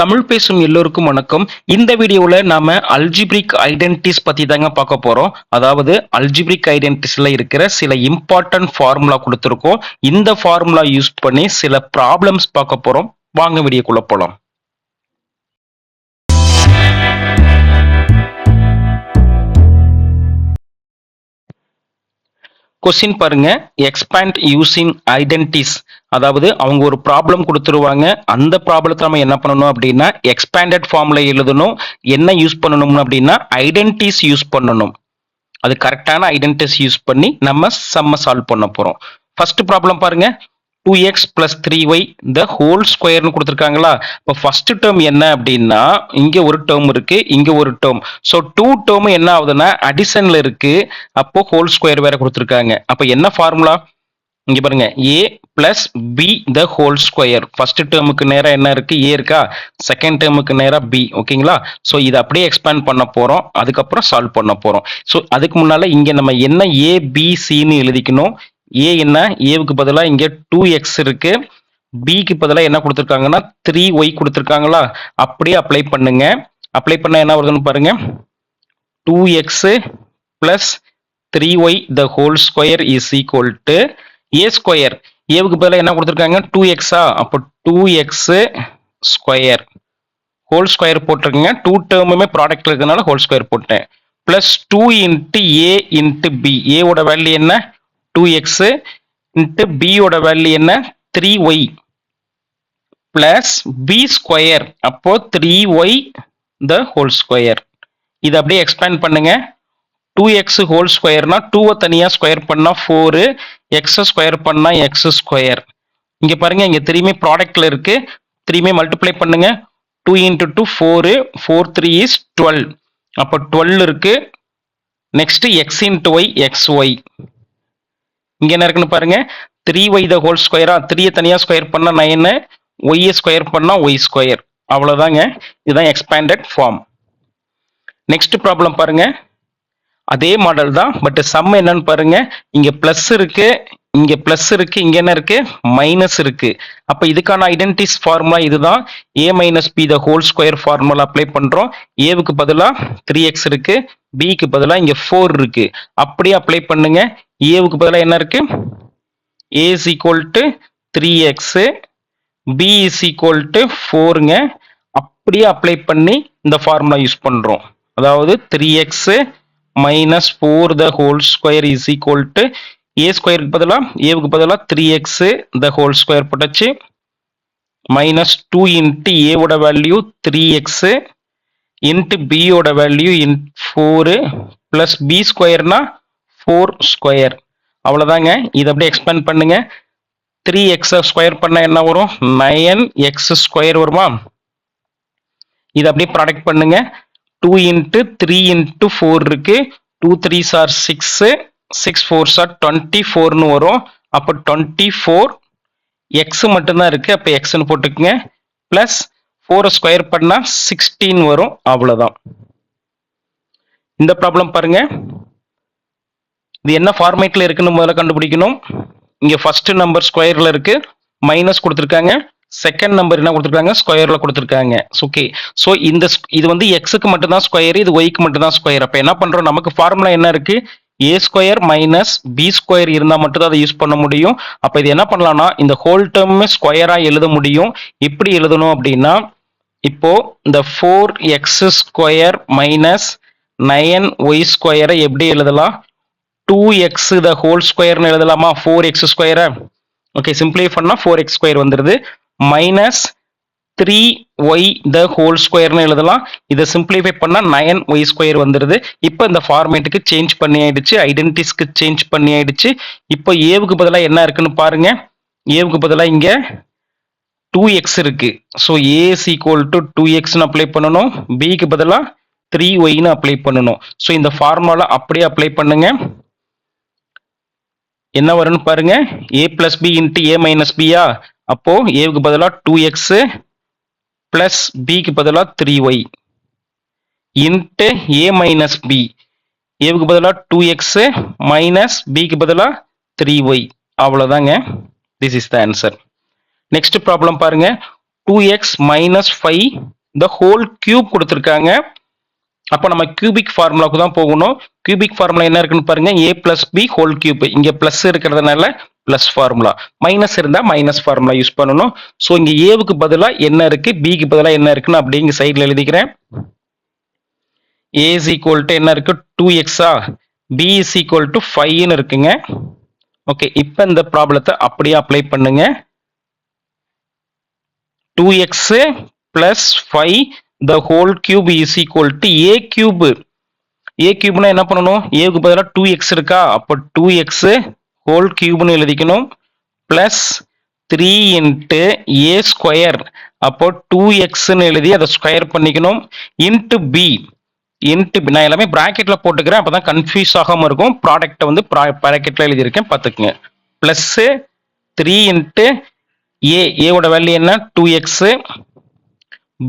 தமிழ் பேசும் எல்லோருக்கும் வணக்கம். இந்த வீடியோல நாம அல்ஜிப்ரிக் ஐடென்டிட்டிஸ் பத்தி தாங்க பார்க்க போறோம். அதாவது அல்ஜிப்ரிக் ஐடென்டிட்டிஸ்ல இருக்கிற சில இம்பார்ட்டன்ட் ஃபார்முலா கொடுத்திருக்கோம். இந்த ஃபார்முலா யூஸ் பண்ணி சில ப்ராப்ளம்ஸ் பார்க்க போறோம். வாங்க வீடியோக்குள்ள போலாம். கொஸ்டின் பாருங்க, எக்ஸ்பேண்ட் யூசிங் ஐடென்டிட்டிஸ். அதாவது அவங்க ஒரு ப்ராப்ளம் கொடுத்துருவாங்க. அந்த ப்ராப்ளத்தை நம்ம என்ன பண்ணணும் அப்படின்னா எக்ஸ்பேண்டட் ஃபார்ம்ல எழுதணும். என்ன யூஸ் பண்ணணும் அப்படின்னா ஐடென்டிட்டிஸ் யூஸ் பண்ணணும். அது கரெக்டான ஐடென்டிட்டிஸ் யூஸ் பண்ணி நம்ம சம்ம சால்வ் பண்ண போறோம். ஃபர்ஸ்ட் ப்ராப்ளம் பாருங்க, 2x plus 3y the whole squareனு கொடுத்துருக்காங்களா. இப்போ ஃபர்ஸ்ட் டேர்ம் என்ன அப்படின்னா இங்க ஒரு டேர்ம் இருக்கு, இங்க ஒரு டேர்ம். ஸோ 2 டேர்ம் என்ன ஆகுதுன்னா அடிஷன்ல இருக்கு. அப்போ ஹோல் ஸ்கொயர் வேற கொடுத்துருக்காங்க. அப்போ என்ன ஃபார்முலா இங்க பாருங்க, a plus b the whole square. First டேர்முக்கு நேரா என்ன இருக்கு, a இருக்கா. செகண்ட் டேர்முக்கு நேரா b. ஓகேங்களா. ஸோ இதை அப்படியே எக்ஸ்பேண்ட் பண்ண போறோம், அதுக்கப்புறம் சால்வ் பண்ண போறோம். ஸோ அதுக்கு முன்னால இங்க நம்ம என்ன a b cன்னு எழுதிக்கணும். a என்ன, ஏவுக்கு பதிலாக இங்க 2x இருக்கு, பிக்கு பதிலாக என்ன கொடுத்துருக்காங்கன்னா 3y கொடுத்துருக்காங்களா. அப்படியே அப்ளை பண்ணுங்க. அப்ளை பண்ண என்ன வருதுன்னு பாருங்க, 2x plus 3y the whole square is equal to a square. ஏவுக்கு பதிலாக என்ன கொடுத்துருக்காங்க 2x-ஆ. அப்போ 2x ஸ்கொயர் ஹோல் ஸ்கொயர் போட்டிருக்கீங்க. 2 டேர்முமே ப்ராடக்ட் இருக்கிறதுனால ஹோல் ஸ்கொயர் போட்டேன். Plus 2 into a into b. ஏவோட வேல்யூ என்ன 2x இன்ட்டு b ஓட வேல்யூ என்ன 3y பிளஸ் b ஸ்கொயர். அப்போ 3y த ஹோல் ஸ்கொயர். இதை அப்படியே எக்ஸ்பேண்ட் பண்ணுங்க. 2x ஹோல் ஸ்கொயர்னா 2-வை தனியாக ஸ்கொயர் பண்ணா 4, x ஸ்கொயர் பண்ணா x ஸ்கொயர். இங்க பாருங்க, இங்க 3மே ப்ராடக்ட்ல இருக்கு. 3மே மல்டிப்ளை பண்ணுங்க. 2 இன்ட்டு 2 4, 4 3 இஸ் 12. அப்போ 12 இருக்கு. Next x into y xy. இங்க என்ன இருக்குன்னு பாருங்க, 3y த ஹோல் ஸ்கொயரா. 3-யை தனியாக ஸ்கொயர் பண்ணா 9, y ஸ்கொயர் பண்ணா y ஸ்கொயர். அவ்வளவுதாங்க. இதுதான் எக்ஸ்பேண்டட் ஃபார்ம். நெக்ஸ்ட் ப்ராப்ளம் பாருங்க, அதே மாடல் தான். பட் சம் என்னன்னு பாருங்க, இங்க பிளஸ் இருக்கு, இங்க பிளஸ் இருக்கு, இங்க என்ன இருக்கு மைனஸ் இருக்கு. அப்ப இதுக்கான ஐடென்டிட்டிஸ் ஃபார்முலா இதுதான். a minus b the whole square formula apply பண்றோம். ஏவுக்கு பதிலா 3x இருக்கு, பிக்கு பதிலா இங்க 4 இருக்கு. அப்படியே அப்ளை பண்ணுங்க. ஏவுக்கு பதிலா என்ன இருக்கு, a is equal to 3x, b is equal to 4ங்க. அப்படியே அப்ளை பண்ணி இந்த ஃபார்முலா யூஸ் பண்றோம். அதாவது 3x minus 4 the whole square is equal to a ஸ்கொயருக்கு பதிலாக ஏவுக்கு பதிலாக 3x த ஹோல் ஸ்கொயர் போட்டாச்சு. மைனஸ் 2 இன்ட்டு ஏவோட வேல்யூ 3x இன்ட்டு பியோட வேல்யூ 4 பிளஸ் பி ஸ்கொயர்னா 4 ஸ்கொயர். அவ்வளோதாங்க. இதை அப்படியே எக்ஸ்பேண்ட் பண்ணுங்க. 3x ஸ்கொயர் பண்ணா என்ன வரும், 9x ஸ்கொயர் வருமா. இதை அப்படியே ப்ராடக்ட் பண்ணுங்க. 2 இன்ட்டு 3 இன்ட்டு 4 இருக்கு. 2 3s are 6, 6 4s are 24னு வரும். அப்போ 24 x மட்டும்தான் இருக்கு. அப்போ xன்னு போட்டுக்குங்க. பிளஸ் 4 ஸ்கொயர் பண்ணா 16 வரும். அவ்வளவுதான். இந்த ப்ராப்ளம் பாருங்க, இது என்ன ஃபார்மேட்ல இருக்குன்னு முதல்ல கண்டுபிடிக்கணும். இங்க ஃபர்ஸ்ட் நம்பர் ஸ்கொயர்ல இருக்கு, மைனஸ் கொடுத்துருக்காங்க. செகண்ட் நம்பர் என்ன கொடுத்துருக்காங்க, ஸ்கொயர்ல கொடுத்துருக்காங்க. ஓகே. ஸோ இது வந்து எக்ஸுக்கு மட்டும் தான் ஸ்கொயர், இது ஒய்க்கு மட்டும் தான் ஸ்கொயர். அப்போ என்ன பண்றோம், நமக்கு ஃபார்முலா என்ன இருக்கு, ஏ ஸ்கொயர் மைனஸ் பி ஸ்கொயர் இருந்தால் மட்டும் தான் அதை யூஸ் பண்ண முடியும். அப்போ இது என்ன பண்ணலாம்னா இந்த ஹோல் டேர்மே ஸ்கொயரா எழுத முடியும். எப்படி எழுதணும் அப்படின்னா, இப்போ இந்த 4x ஸ்கொயர் மைனஸ் 9y ஸ்கொயரை எப்படி எழுதலாம், 2x த ஹோல் ஸ்கொயர்னு எழுதலாமா. 4x ஸ்கொயரை ஓகே சிம்பிளிஃபை பண்ணா 4x ஸ்கொயர் வந்துருது. மைனஸ் 3y த ஹோல் ஸ்கொயர்னு எழுதலாம். இதை சிம்பிளிஃபை பண்ணா 9y ஸ்கொயர் வந்துருது. இப்போ இந்த ஃபார்மேட்டுக்கு சேஞ்ச் பண்ணி ஆயிடுச்சு, ஐடென்டிட்டிஸ்க்கு சேஞ்ச் பண்ணி ஆயிடுச்சு. இப்போ ஏவுக்கு பதிலாக என்ன இருக்குன்னு பாருங்க. ஏவுக்கு பதிலாக இங்க 2x இருக்கு. So a is equal to 2xன்னு அப்ளை பண்ணணும். பிக்கு பதிலாக 3yன்னு அப்ளை பண்ணணும். ஸோ இந்த ஃபார்முலா அப்படியே அப்ளை பண்ணுங்க. என்ன வரும்னு பாருங்க, a plus b into a minus பியா. அப்போ ஏவுக்கு பதிலாக 2x பிளஸ் பிக்கு பதிலாக 3y into a minus b. ஏவுக்கு பதிலாக 2x மைனஸ் பிக்கு பதிலாக 3y. அவ்வளோதாங்க. This is the answer. Next problem பாருங்க, 2x minus 5 the whole cube கொடுத்திருக்காங்க. அப்ப நம்ம கியூபிக் ஃபார்முலாக்கு தான் போகணும். கியூபிக் ஃபார்முலா என்ன இருக்குன்னு பாருங்க, a plus b whole cube. இங்க பிளஸ் இருக்கிறதுனால பிளஸ் ஃபார்முலா, மைனஸ் இருந்தா மைனஸ் ஃபார்முலா யூஸ் பண்ணணும். சோ இங்க ஏவுக்கு பதிலா என்ன இருக்கு, பிக்கு பதிலா என்ன இருக்குன்னு அப்படியே இங்க சைடுல எழுதிக்கிறேன். a is equal to என்ன இருக்கு, 2x, b is equal to 5 இருக்குங்க. ஓகே, இப்போ இந்த ப்ராப்ளத்தை அப்படியே அப்ளை பண்ணுங்க. 2x plus 5 the whole cube is equal to a cube. a cube னா என்ன பண்ணணும், a க்கு பதிலா 2x இருக்கா, அப்போ 2x whole cube னு எழுதிக்கணும். plus 3 into a square, அப்போ 2x னு எழுதி அதை ஸ்கொயர் பண்ணிக்கணும். into b, நான் எல்லாமே பிராக்கெட்ல போட்டுக்கிறேன், அப்பதான் கன்ஃபியூஸ் ஆகாம இருக்கும். ப்ராடக்ட்டை வந்து பிராக்கெட்ல எழுதியிருக்கேன், பார்த்துக்குங்க. பிளஸ் 3 into a ஓட வேல்யூ என்ன, 2x,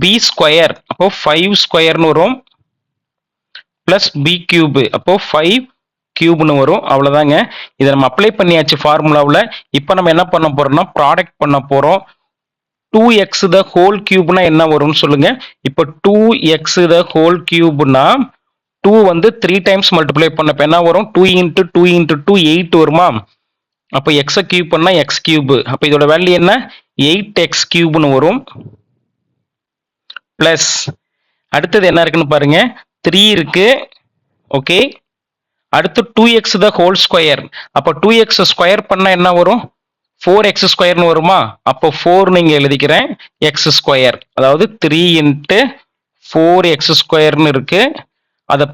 b ஸ்கொயர் அப்போ 5 ஸ்கொயர்னு வரும், பிளஸ் b கியூப் அப்போ 5 கியூப்னு வரும். அவ்வளவுதாங்க. இதை நம்ம அப்ளை பண்ணியாச்சு ஃபார்முலாவில். இப்போ நம்ம என்ன பண்ண போறோம்னா ப்ராடக்ட் பண்ண போறோம். 2x the whole cube னா என்ன வரும்னு சொல்லுங்க. இப்போ 2x the whole cube னா 2 வந்து 3 டைம்ஸ் மல்டிப்ளை பண்ணப்ப என்ன வரும், 2 into 2 into 2 8 வருமா. அப்போ x கியூப் பண்ணா x கியூப், அப்போ இதோட வேல்யூ என்ன, 8x கியூப்னு வரும். பிளஸ் அடுத்தது என்ன இருக்குன்னு பாருங்க, 3 இருக்கு. ஓகே, அடுத்து 2x the whole square, அப்போ 2x ஸ்கொயர் பண்ணா என்ன வரும், 4x ஸ்கொயர்னு வருமா. அப்போ 4 நீங்க எழுதிக்கிறேன், x ஸ்கொயர் அதாவது 3 into 4x ஸ்கொயர்னு இருக்கு. அதை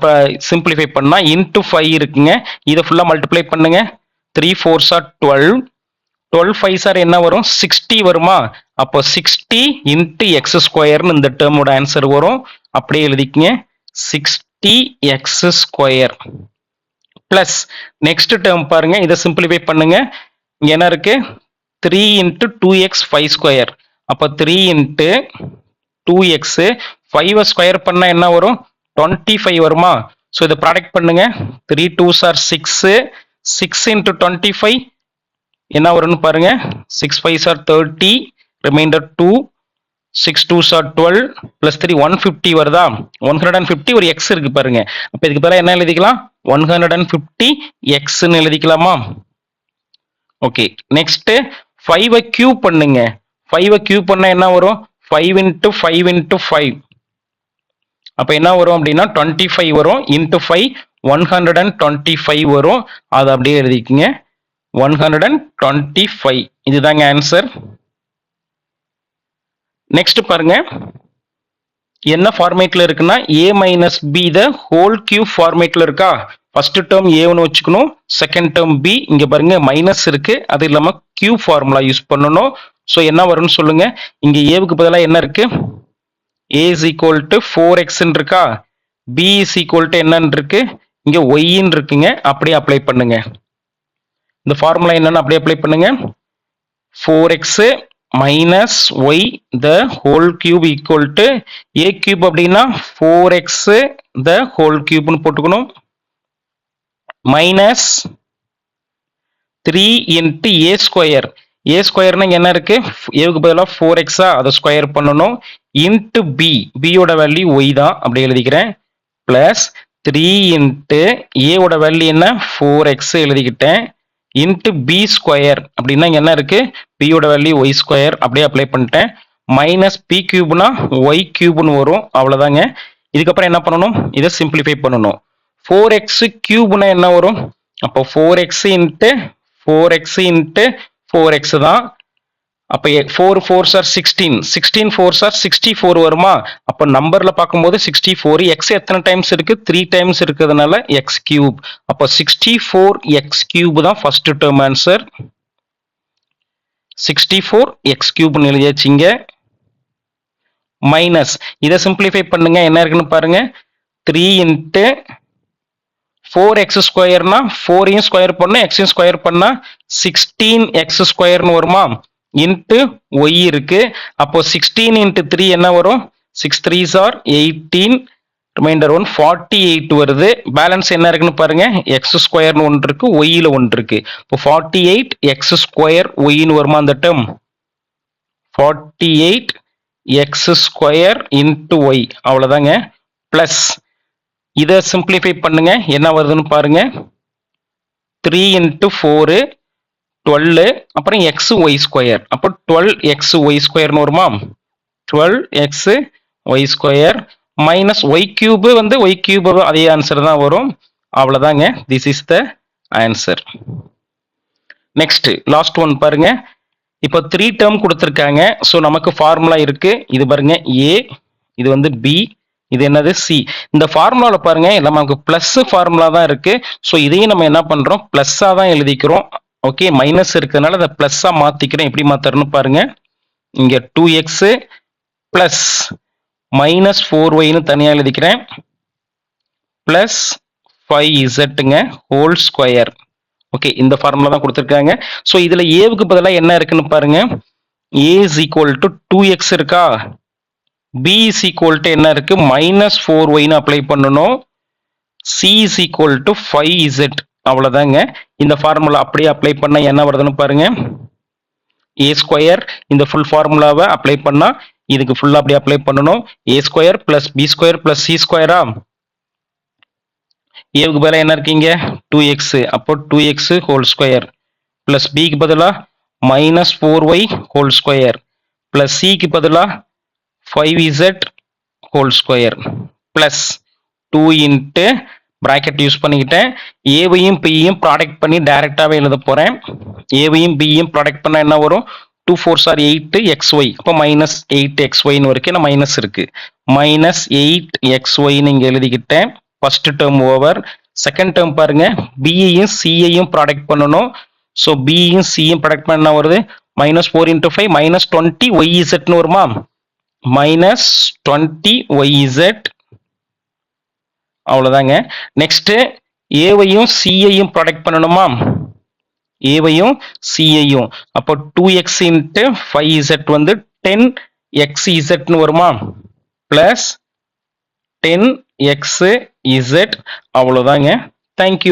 சிம்பிளிஃபை பண்ணா இன்ட்டு 5 இருக்குங்க. இதை ஃபுல்லா மல்டிப்ளை பண்ணுங்க. 3 4s are 12, 12 5s are என்ன வரும், 60 வருமா. அப்போ 60 into x ஸ்கொயர்னு இந்த டேர்மோட ஆன்சர் வரும். அப்படியே எழுதிக்கங்க, 60x square. Plus next term பாருங்க, இதை சிம்பிளிஃபை பண்ணுங்க. இங்க என்ன இருக்கு, 3 into 2x 5 ஸ்கொயர், அப்போ 3 into 2x 5 ஸ்கொயர் பண்ணா என்ன வரும், 25 வருமா. ஸோ இதை ப்ராடக்ட் பண்ணுங்க. 3 2s are 6, 6 into 25 என்ன வரும்னு பாருங்க, 6 5s are 30, reminder 2, 6 2s are 12, plus 3 150 வருதா. 150 ஒரு x இருக்கு பாருங்க. அப்போ இதுக்கு பதிலா என்ன எழுதிக்கலாம், 150x ன்னு எழுதிக்கலாமா. ஓகே, நெக்ஸ்ட் 5 கியூப் பண்ணுங்க. 5 கியூப் பண்ணா என்ன வரும், 5 into 5 into 5, அப்ப என்ன வரும் அப்படின்னா 25 வரும். into 5 125 வரும். அதை அப்படியே எழுதிக்கங்க, 125. இதுதாங்க ஆன்சர். நெக்ஸ்ட் பாருங்க, என்ன ஃபார்மேட்ல இருக்குன்னா a minus b the whole cube ஃபார்மேட்ல இருக்கா. ஃபர்ஸ்ட் டேர்ம் a1 வச்சுக்கணும், செகண்ட் டேர்ம் b. இங்க பாருங்க மைனஸ் இருக்கு, அது இல்லாம கியூப் ஃபார்முலா யூஸ் பண்ணணும். ஸோ என்ன வரும்னு சொல்லுங்க. இங்க ஏவுக்கு பதிலாக என்ன இருக்கு, a is equal to 4x இருக்கா, b is equal to என்னன்னு இருக்கு, இங்க y இருக்குங்க. அப்படியே அப்ளை பண்ணுங்க. இந்த ஃபார்முலா என்னன்னு அப்படியே அப்ளை பண்ணுங்க. 4x minus y the whole cube equal to a cube அப்படின்னா 4x the whole cube னு போட்டுக்கணும், minus 3 into a square. a ஸ்கொயர்னா என்ன இருக்கு, ஏவுக்கு பதிலாக 4x அதை ஸ்கொயர் பண்ணணும், இன்ட்டு b, b ஓட வேல்யூ y தான், அப்படி எழுதிக்கிறேன். பிளஸ் 3 into a ஓட வேல்யூ என்ன, 4x எழுதிக்கிட்டேன், இன்ட்டு b ஸ்கொயர் அப்படின்னா என்ன இருக்கு, b ஓட வேல்யூ y ஸ்கொயர், அப்படியே அப்ளை பண்ணிட்டேன். மைனஸ் p கியூப்னா y கியூப்னு வரும். அவ்வளவுதாங்க. இதுக்கப்புறம் என்ன பண்ணணும், இதை சிம்பிளிஃபை பண்ணணும். 4x கியூப்னா என்ன வரும், அப்போ 4x into 4x into 4x தான். அப்ப 4 4s are 16, 16 4s are 64 வருமா. அப்ப நம்பர்ல பார்க்கும்போது 64, x எத்தனை டைம்ஸ் இருக்கு, 3 டைம்ஸ் இருக்கிறதுனால x கியூப். அப்ப 64x கியூப் தான் ஃபர்ஸ்ட் டேர்ம் ஆன்சர். 64x கியூப்னு எழுதியாச்சுங்க. மைனஸ் இதை சிம்பிளிஃபை பண்ணுங்க, என்ன இருக்குன்னு பாருங்க. 3 into 4x ஸ்கொயர்னா 4ஐயும் ஸ்கொயர் பண்ணா xையும் ஸ்கொயர் பண்ணா 16x ஸ்கொயர்னு வருமா. இன்ட்டு y இருக்கு. அப்போ 16 into 3 என்ன வரும், 6 3s are 18, ரிமைண்டர் 1 48 வருது. பேலன்ஸ் என்ன இருக்குன்னு பாருங்க, எக்ஸ் ஸ்கொயர்னு ஒன்று இருக்கு, ஒய்ல ஒன்று இருக்கு. இப்போ 48 எக்ஸ் ஸ்கொயர் ஒய்னு வருமா அந்த term. 48 x square into y அவ்வளோதாங்க. ப்ளஸ் இதை சிம்பிளிஃபை பண்ணுங்க, என்ன வருதுன்னு பாருங்க. 3 இன்ட்டு 4 12, அப்புறம் எக்ஸ் ஒய் ஸ்கொயர், அப்போ 12xy² வருமா? 12xy² மைனஸ் ஒய் கியூப் வந்து ஒய் கியூப் அதே ஆன்சர் தான் வரும். அவ்வளோதாங்க. This is the answer. Next last one பாருங்க. இப்போ 3 டேர்ம் கொடுத்துருக்காங்க. ஸோ நமக்கு ஃபார்முலா இருக்கு. இது பாருங்க ஏ, இது வந்து பி, இது என்னது சி. இந்த ஃபார்முலாவில் பாருங்க நமக்கு பிளஸ் ஃபார்முலா தான் இருக்கு. ஸோ இதையும் நம்ம என்ன பண்றோம், பிளஸ்ஸா தான் எழுதிக்கிறோம். ஓகே, மைனஸ் இருக்கிறதுனால அதை பிளஸ்ஸா மாத்திக்கிறேன். எப்படி மாத்தறன்னு பாருங்க. இங்க 2x பிளஸ் மைனஸ் 4yன்னு தனியா எழுதிக்கிறேன். பிளஸ் 5zங்க ஹோல் ஸ்கொயர். ஓகே, இந்த ஃபார்முலா தான் கொடுத்துருக்காங்க. ஸோ இதுல ஏவுக்கு பதிலாக என்ன இருக்குன்னு பாருங்க. a is equal to 2x இருக்கா, b is equal to என்ன இருக்கு மைனஸ் 4yன்னு அப்ளை பண்ணணும், c is equal to 5z. அவ்வளவுதாங்க. இந்த ஃபார்முலா அப்படியே அப்ளை பண்ணா என்ன வருதுன்னு பாருங்க. a ஸ்கொயர் இந்த ஃபுல் ஃபார்முலாவை அப்ளை பண்ணா இதுக்கு ஃபுல்லா அப்படியே அப்ளை பண்ணணும். a square plus b square plus c ஸ்கொயரா, ஏவுக்கு பதிலாக என்ன இருக்கீங்க 2x, அப்போ 2x ஹோல் ஸ்கொயர் பிளஸ் பிக்கு பதிலாக minus 4y whole square plus சிக்கு பதிலாக 5z whole square plus 2 into bracket use பண்ணிக்கிட்டேன். ஏவையும் பியையும் ப்ராடக்ட் பண்ணி டைரக்டாகவே எழுத போகிறேன். ஏவையும் பியையும் ப்ராடக்ட் பண்ணால் என்ன வரும், 2 4s are 8xy, அப்போ மைனஸ் 8xyன்னு வரைக்கும் நான் மைனஸ் இருக்கு. மைனஸ் 8xyன்னு இங்கே எழுதிக்கிட்டேன். First term over. Second term பாருங்க, பியையும் சியையும் ப்ராடக்ட் பண்ணணும். ஸோ பியும் சியும் ப்ராடக்ட் பண்ண என்ன வருது, மைனஸ் 4 இன்ட்டு 5 மைனஸ் 20yzன்னு வருமா, மைனஸ் 20yz. அவ்வளோதாங்க. நெக்ஸ்ட் ஏவையும் சியையும் ப்ராடக்ட் பண்ணணுமா, ஏவையும் சியையும், அப்போ 2x இன்ட்டு 5z வந்து 10xzன்னு வருமா, பிளஸ் 10xz. அவ்வளோதாங்க. தேங்க்யூ.